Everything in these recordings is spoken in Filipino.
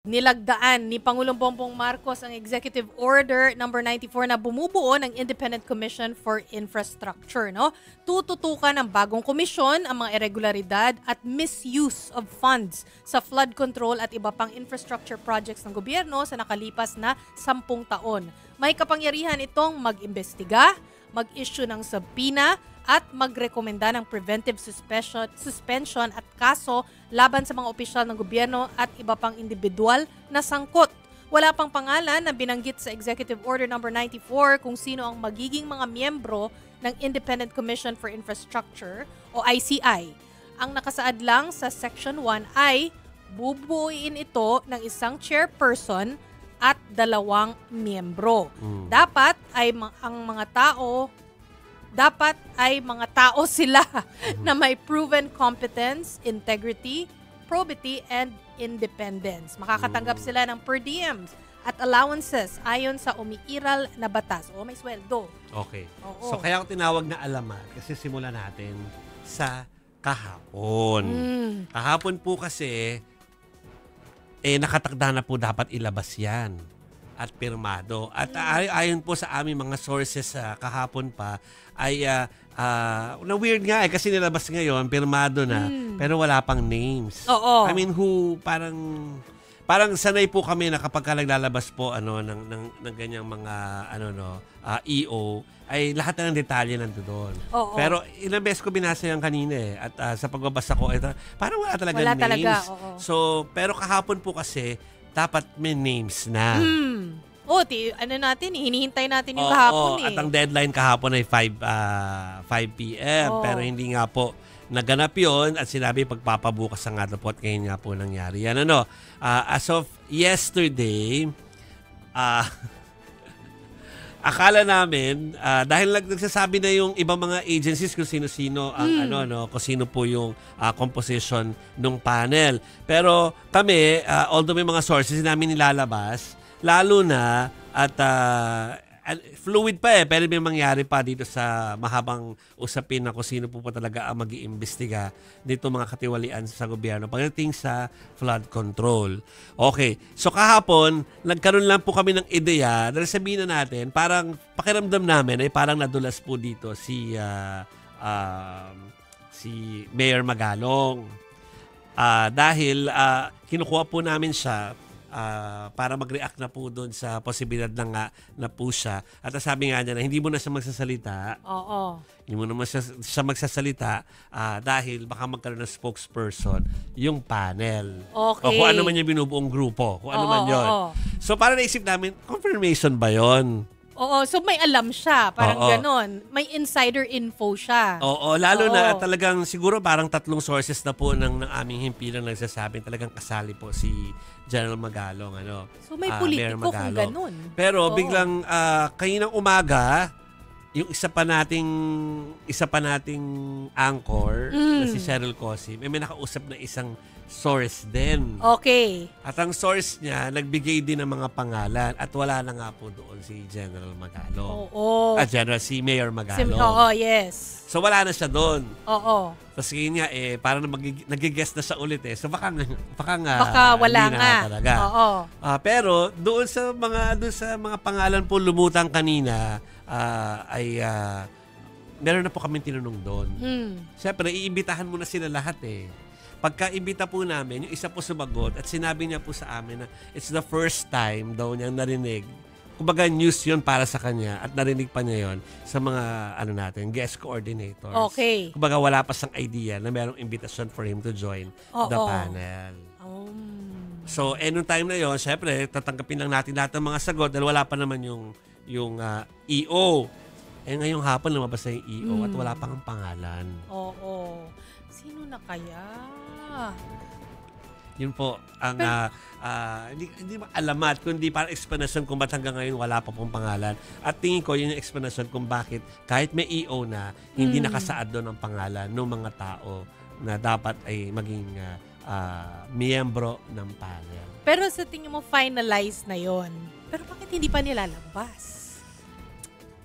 Nilagdaan ni Pangulong Bongbong Marcos ang Executive Order number 94 na bumubuo ng Independent Commission for Infrastructure, no? Tututukan ng bagong komisyon ang mga irregularidad at misuse of funds sa flood control at iba pang infrastructure projects ng gobyerno sa nakalipas na 10 taon. May kapangyarihan itong mag-imbestiga, mag-issue ng subpoena at magrekomenda ng preventive suspension at kaso laban sa mga opisyal ng gobyerno at iba pang individual na sangkot. Wala pang pangalan na binanggit sa Executive Order number 94 kung sino ang magiging mga miyembro ng Independent Commission for Infrastructure o ICI. Ang nakasaad lang sa Section 1 ay bubuuin ito ng isang chairperson at 2 miyembro. Dapat ay mga tao sila na may proven competence, integrity, probity, and independence. Makakatanggap sila ng per diems at allowances ayon sa umiiral na batas. O may sweldo. Okay. Oo. So kaya ako tinawag na alamat kasi simulan natin sa kahapon. Kahapon po kasi nakatakda na po dapat ilabas yan at pirmado. At ayon po sa aming mga sources kahapon pa, ay na weird nga kasi nilabas ngayon, pirmado na, pero wala pang names. Oo. I mean, parang sanay po kami na kapag naglalabas po ng ganyang mga EO, ay lahat na ng detalye nandoon. Pero ilang beses ko binasa yan kanina at sa pagbabasa ko, parang wala talaga names. Talaga, So, pero kahapon po kasi, dapat may names na. Hinihintay natin yung kahapon At ang deadline kahapon ay 5 p.m. Pero hindi nga po naganap yun at sinabi pagpapabukas ang nga po at ngayon nga po nangyari. Yan as of yesterday, akala namin, dahil nagsasabi na yung ibang mga agencies kung sino-sino ang kung sino po yung composition ng panel. Pero kami, although may mga sources namin nilalabas, lalo na at fluid pa pero may mangyari pa dito sa mahabang usapin na kung sino po pa talaga ang mag-iimbestiga dito mga katiwalian sa gobyerno pagdating sa flood control. Okay, so kahapon, nagkaroon lang po kami ng ideya dahil sabihin na natin, parang pakiramdam namin ay parang nadulas po dito si Mayor Magalong. Dahil kinukuha po namin siya para mag-react na po doon sa posibilidad na po siya. At sabi nga niya na hindi mo na siya magsasalita. Hindi mo naman siya magsasalita dahil baka magkaroon ng spokesperson yung panel. Okay. O kung ano man yung binubuong grupo. Kung ano man yun. So para naisip namin, confirmation ba yon? So may alam siya, parang ganon. May insider info siya. Lalo na talagang siguro parang 3 sources na po ng aming himpilang nagsasabing talagang kasali po si General Magalong. So may politiko kung ganon. Pero biglang kaninang umaga, yung isa pa nating anchor na si Cheryl Cosim, may nakausap na isang source din. Okay. At ang source niya, nagbigay din ng mga pangalan at wala na nga po doon si General Magalong. Si Mayor Magalong. Yes. So wala na siya doon. Tapos yun nga, parang nag-guest na siya ulit so baka wala hindi nga. Na talaga. Pero doon sa mga pangalan po lumutang kanina, meron na po kami tinanong doon. Siyempre, iimbitahan mo na sila lahat Pagka-imbita po namin, yung isa po sumagot at sinabi niya po sa amin na it's the first time daw niyang narinig. Kumbaga news yun para sa kanya at narinig pa niya yun sa mga guest coordinators. Okay. Kumbaga wala pa siyang idea na merong invitation for him to join the panel. So, nung time na yun, syempre, tatanggapin lang natin lahat ng mga sagot dahil wala pa naman yung EO. Ngayong hapon lumabas na yung EO at wala pang pangalan. Sino na kaya? Yun po ang hindi alamat kundi parang explanation kung ba't hanggang ngayon wala pa pong pangalan. At tingin ko yun yung explanation kung bakit kahit may EO na hindi nakasaad doon ang pangalan ng mga tao na dapat ay maging miyembro ng panel. Pero sa tingin mo finalized na yon. Pero bakit hindi pa nilalabas?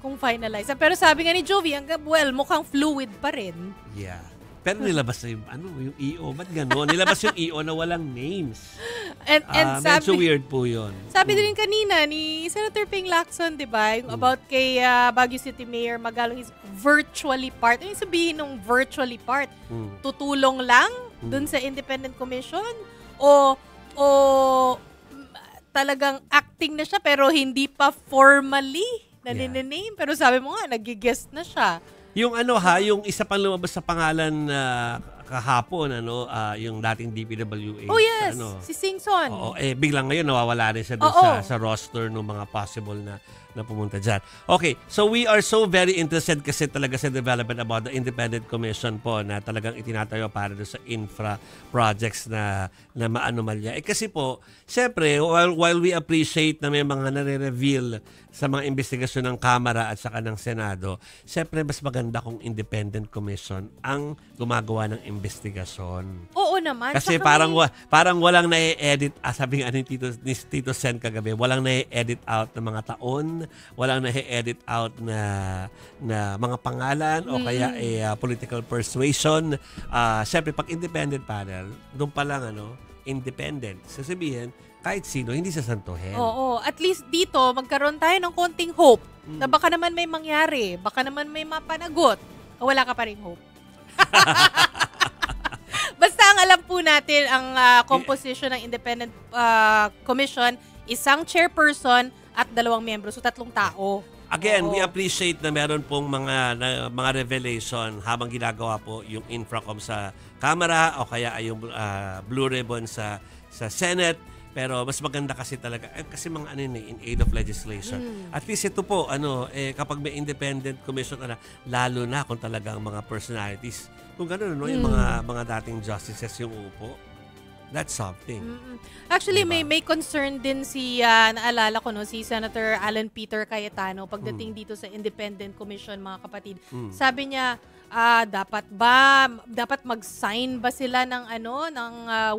Kung finalized. Pero sabi nga ni Jovi, mukhang fluid pa rin. Yeah. Pero nilabas na yung EO. Ba't gano'n? Nilabas yung EO na walang names. And Medyo weird po yun. Sabi din kanina ni Senator Ping Lacson, di ba? Yung about kay Baguio City Mayor Magalong is virtually part. Ano yung sabihin ng virtually part? Tutulong lang dun sa Independent Commission? O talagang acting na siya pero hindi pa formally naniname? Pero sabi mo nga, nag-guest na siya. Yung yung isa pang lumabas sa pangalan na kahapon, yung dating DPWH. Oh yes, si Singson. Oo, biglang ngayon nawawala rin siya doon sa roster ng mga possible na pumunta dyan. Okay, so we are so very interested kasi talaga sa development about the Independent Commission po na talagang itinatayo para doon sa infra projects na maanomalya. Kasi po, siyempre, while we appreciate na may mga nare-reveal sa mga investigasyon ng Kamara at saka ng Senado, siyempre mas maganda kung Independent Commission ang gumagawa ng investigasyon. Oo naman. Kasi parang walang na-edit, sabi nga ni Tito Sen kagabi, walang na-edit out ng mga taon, walang na-edit out na mga pangalan o kaya political persuasion. Siyempre, pag independent panel, doon pa lang independent. Sasabihin, kahit sino, hindi sasantuhin. Oo. At least dito, magkaroon tayo ng konting hope na baka naman may mangyari, baka naman may mapanagot. Wala ka pa rin hope. Basta ang alam po natin, ang composition ng Independent Commission, isang chairperson at 2 miyembro. So, 3 tao. Again, we appreciate na meron pong mga revelation habang ginagawa po yung Infracom sa Kamara o kaya ay yung Blue Ribbon sa Senate. Pero mas maganda kasi talaga kasi mga in aid of legislation. At least ito po kapag may independent commission lalo na kung talagang mga personalities. Kung gano'n yung mga dating justices yung upo. That's something. Actually, diba? may concern din naalala ko si Senator Alan Peter Cayetano pagdating dito sa Independent Commission, mga kapatid. Sabi niya, dapat mag-sign ba sila ng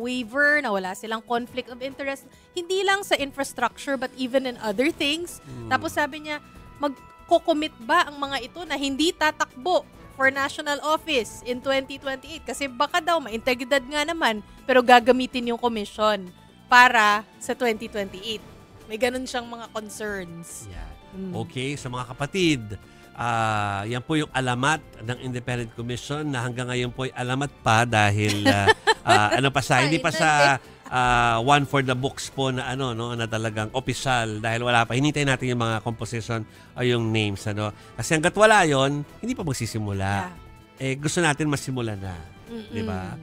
waiver na wala silang conflict of interest, hindi lang sa infrastructure but even in other things. Tapos sabi niya, magko-commit ba ang mga ito na hindi tatakbo for national office in 2028 kasi baka daw ma-integridad nga naman pero gagamitin yung commission para sa 2028. May ganun siyang mga concerns. Yeah. Okay, sa mga kapatid, yan po yung alamat ng Independent Commission na hanggang ngayon po ay alamat pa dahil hindi pa sa one for the books po na na talagang official dahil wala pa. Hinintay natin yung mga composition o yung names Kasi hangga't wala yon, hindi pa magsisimula. Gusto natin masimula na. 'Di ba?